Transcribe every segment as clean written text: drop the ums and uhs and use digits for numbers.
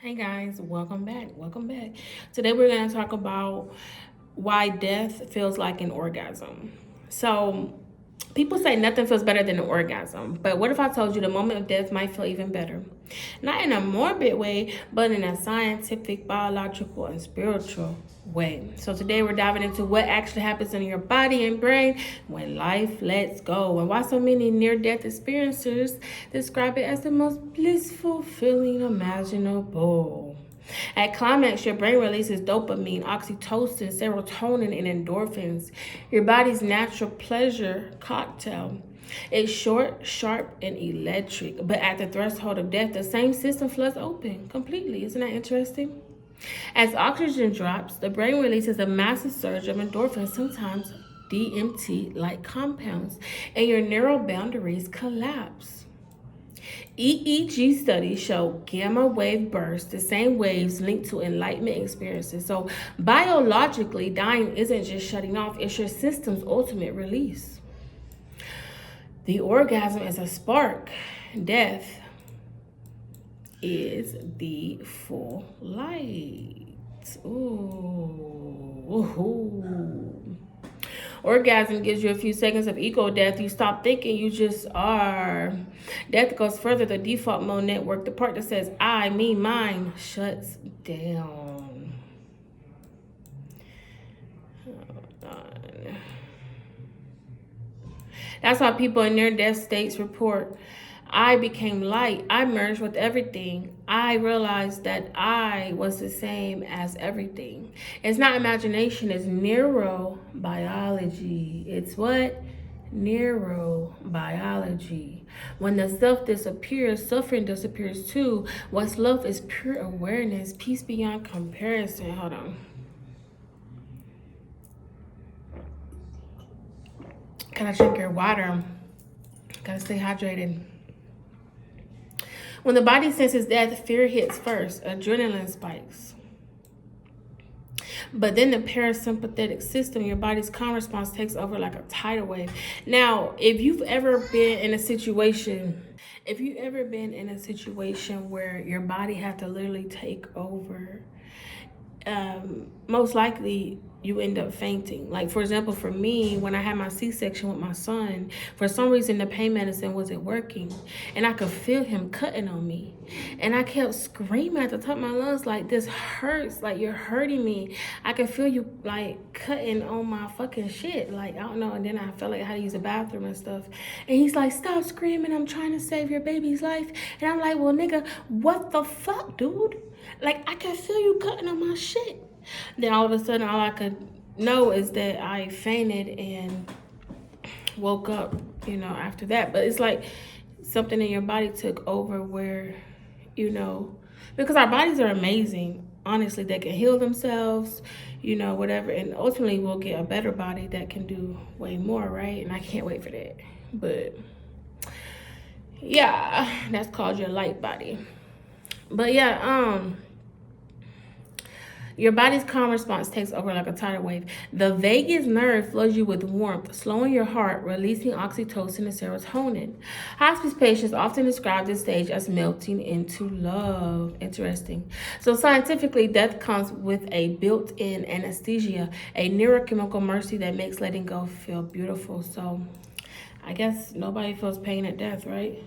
Hey guys, welcome back. Welcome back. Today we're going to talk about why death feels like an orgasm. So, people say nothing feels better than an orgasm, but what if I told you the moment of death might feel even better? Not in a morbid way, but in a scientific, biological, and spiritual way. So, today we're diving into what actually happens in your body and brain when life lets go, and why so many near death experiencers describe it as the most blissful feeling imaginable. At climax, your brain releases dopamine, oxytocin, serotonin, and endorphins, your body's natural pleasure cocktail. It's short, sharp, and electric, but at the threshold of death, the same system floods open completely. Isn't that interesting? As oxygen drops, the brain releases a massive surge of endorphins, sometimes DMT like compounds, and your neural boundaries collapse. EEG studies show gamma wave bursts, the same waves linked to enlightenment experiences. So, biologically, dying isn't just shutting off, it's your system's ultimate release. The orgasm is a spark, death is the full light. Ooh. Orgasm gives you a few seconds of ego death. You stop thinking, you just are. Death goes further. The default mode network, the part that says I, me, mine, shuts down. Hold on. That's why people in near death states report I became light. I merged with everything. I realized that I was the same as everything. It's not imagination, it's neurobiology. It's what? Neurobiology. When the self disappears, suffering disappears too. What's left is pure awareness, peace beyond comparison. Hold on. Gotta drink your water. Gotta stay hydrated. When the body senses death, fear hits first, adrenaline spikes. But then the parasympathetic system, your body's calm response, takes over like a tidal wave. Now, if you've ever been in a situation, where your body had to literally take over, most likely you end up fainting. Like, for example, for me, when I had my C-section with my son, for some reason the pain medicine wasn't working, and I could feel him cutting on me, and I kept screaming at the top of my lungs, like, this hurts, like, you're hurting me. I could feel you, like, cutting on my fucking shit, like, I don't know. And then I felt like I had to use the bathroom and stuff, and he's like, stop screaming, I'm trying to save your baby's life. And I'm like, well, nigga, what the fuck, dude? Like, I can feel you cutting on my shit. Then all of a sudden, all I could know is that I fainted and woke up, after that. But it's like something in your body took over where, because our bodies are amazing. Honestly, they can heal themselves, whatever. And ultimately, we'll get a better body that can do way more, right? And I can't wait for that. But yeah, that's called your light body. But yeah, your body's calm response takes over like a tidal wave. The vagus nerve floods you with warmth, slowing your heart, releasing oxytocin and serotonin. Hospice patients often describe this stage as melting into love. Interesting. So scientifically, death comes with a built-in anesthesia, a neurochemical mercy that makes letting go feel beautiful. So I guess nobody feels pain at death, right?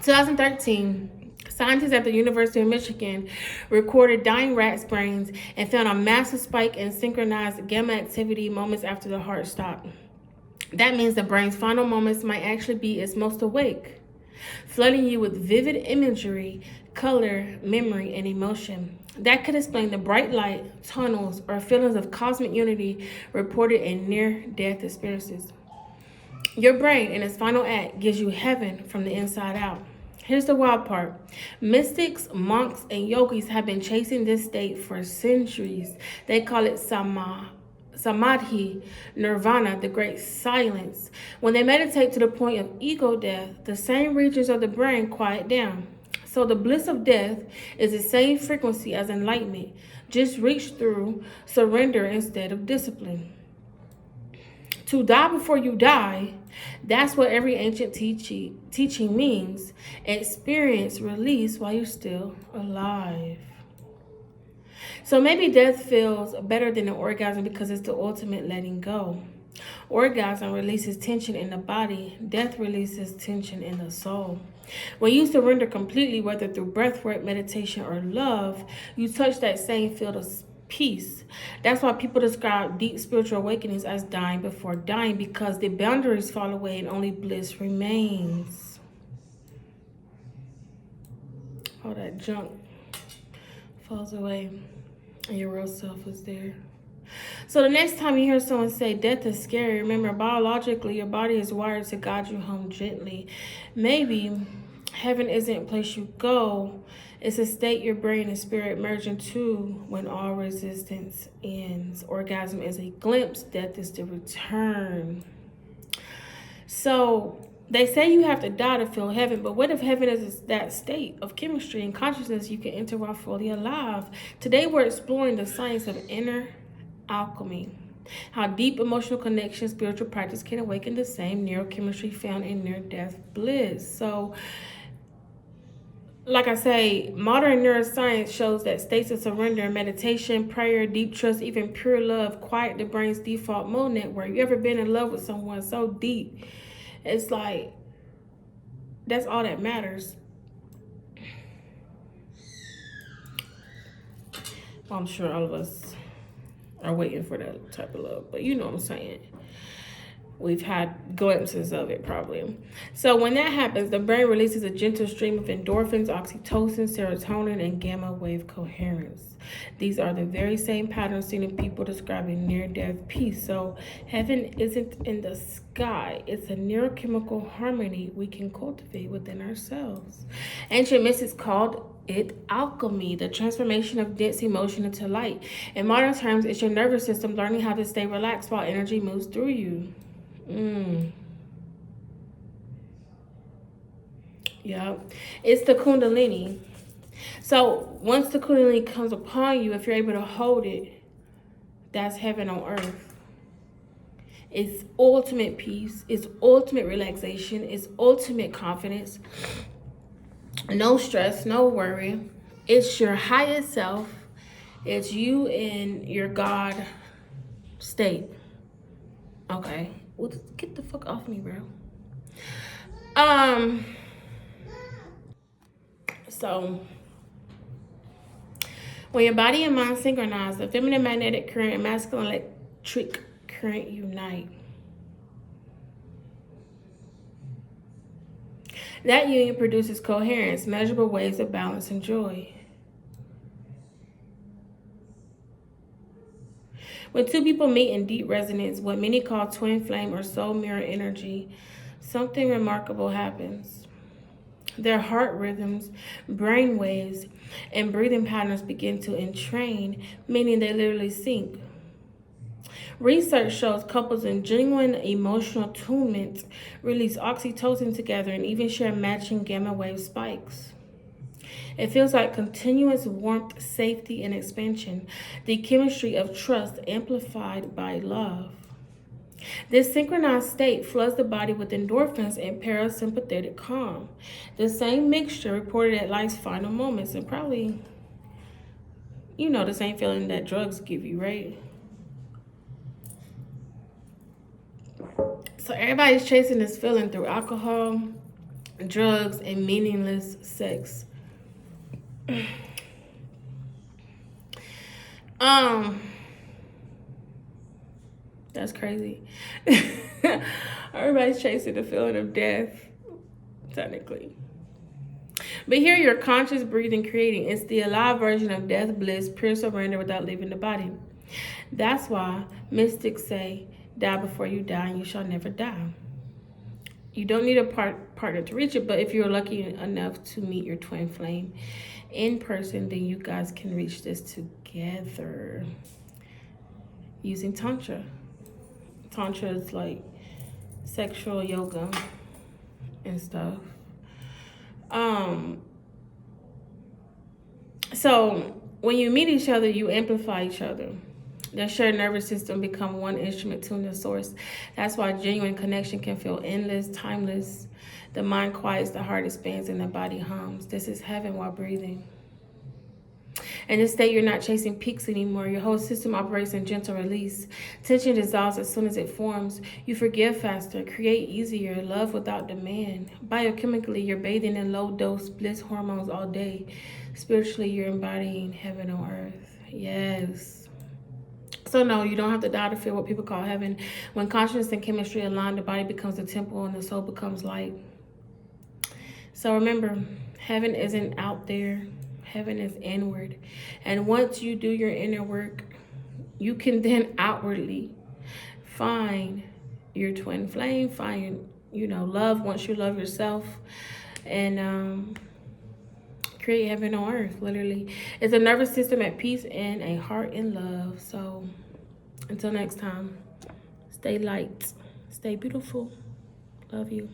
2013, scientists at the University of Michigan recorded dying rats' brains and found a massive spike in synchronized gamma activity moments after the heart stopped. That means the brain's final moments might actually be its most awake, flooding you with vivid imagery, color, memory, and emotion. That could explain the bright light, tunnels, or feelings of cosmic unity reported in near-death experiences. Your brain, in its final act, gives you heaven from the inside out. Here's the wild part. Mystics, monks, and yogis have been chasing this state for centuries. They call it samadhi, nirvana, the great silence. When they meditate to the point of ego death, the same regions of the brain quiet down. So the bliss of death is the same frequency as enlightenment, just reached through surrender instead of discipline. To die before you die, that's what every ancient teaching means. Experience release while you're still alive. So maybe death feels better than an orgasm because it's the ultimate letting go. Orgasm releases tension in the body. Death releases tension in the soul. When you surrender completely, whether through breathwork, meditation, or love, you touch that same field of peace. That's why people describe deep spiritual awakenings as dying before dying, because the boundaries fall away and only bliss remains. All that junk falls away and your real self is there. So the next time you hear someone say death is scary, remember, biologically your body is wired to guide you home gently. Maybe heaven isn't a place you go, it's a state your brain and spirit merge into when all resistance ends. Orgasm is a glimpse, death is the return. So they say you have to die to feel heaven, but what if heaven is that state of chemistry and consciousness you can enter while fully alive? Today we're exploring the science of inner alchemy, how deep emotional connection, spiritual practice can awaken the same neurochemistry found in near-death bliss. So, like I say, modern neuroscience shows that states of surrender, meditation, prayer, deep trust, even pure love quiet the brain's default mode network. You ever been in love with someone so deep? It's like, that's all that matters. Well, I'm sure all of us are waiting for that type of love, but you know what I'm saying. We've had glimpses of it probably. So when that happens, the brain releases a gentle stream of endorphins, oxytocin, serotonin, and gamma wave coherence. These are the very same patterns seen in people describing near-death peace. So heaven isn't in the sky. It's a neurochemical harmony we can cultivate within ourselves. Ancient mystics called it alchemy, the transformation of dense emotion into light. In modern terms, it's your nervous system learning how to stay relaxed while energy moves through you. Yeah, it's the kundalini. So once the kundalini comes upon you, if you're able to hold it, that's heaven on earth. It's ultimate peace, it's ultimate relaxation, it's ultimate confidence. No stress, no worry. It's your highest self. It's you in your God state. Okay. Well, get the fuck off me, bro. So when your body and mind synchronize, the feminine magnetic current and masculine electric current unite. That union produces coherence, measurable waves of balance and joy. When two people meet in deep resonance, what many call twin flame or soul mirror energy, something remarkable happens. Their heart rhythms, brain waves, and breathing patterns begin to entrain, meaning they literally sync. Research shows couples in genuine emotional attunement release oxytocin together and even share matching gamma wave spikes. It feels like continuous warmth, safety, and expansion, the chemistry of trust amplified by love. This synchronized state floods the body with endorphins and parasympathetic calm. The same mixture reported at life's final moments, and probably, you know, the same feeling that drugs give you, right? So everybody's chasing this feeling through alcohol, drugs, and meaningless sex. That's crazy. Everybody's chasing the feeling of death, technically. But here you're conscious, breathing, creating. It's the alive version of death bliss, pure surrender without leaving the body. That's why mystics say, die before you die and you shall never die. You don't need a partner to reach it, but if you're lucky enough to meet your twin flame in person, then you guys can reach this together using Tantra. Tantra is like sexual yoga and stuff. So when you meet each other, you amplify each other. Their shared nervous system become one instrument tuned to source. That's why genuine connection can feel endless, timeless. The mind quiets, the heart expands, and the body hums. This is heaven while breathing. In this state, you're not chasing peaks anymore. Your whole system operates in gentle release. Tension dissolves as soon as it forms. You forgive faster, create easier, love without demand. Biochemically, you're bathing in low dose bliss hormones all day. Spiritually, you're embodying heaven on earth. Yes. So no, you don't have to die to feel what people call heaven. When consciousness and chemistry align, the body becomes a temple and the soul becomes light. So remember, heaven isn't out there. Heaven is inward. And once you do your inner work, you can then outwardly find your twin flame, find, love once you love yourself, and create heaven on earth, literally. It's a nervous system at peace and a heart in love. So until next time, stay light, stay beautiful. Love you.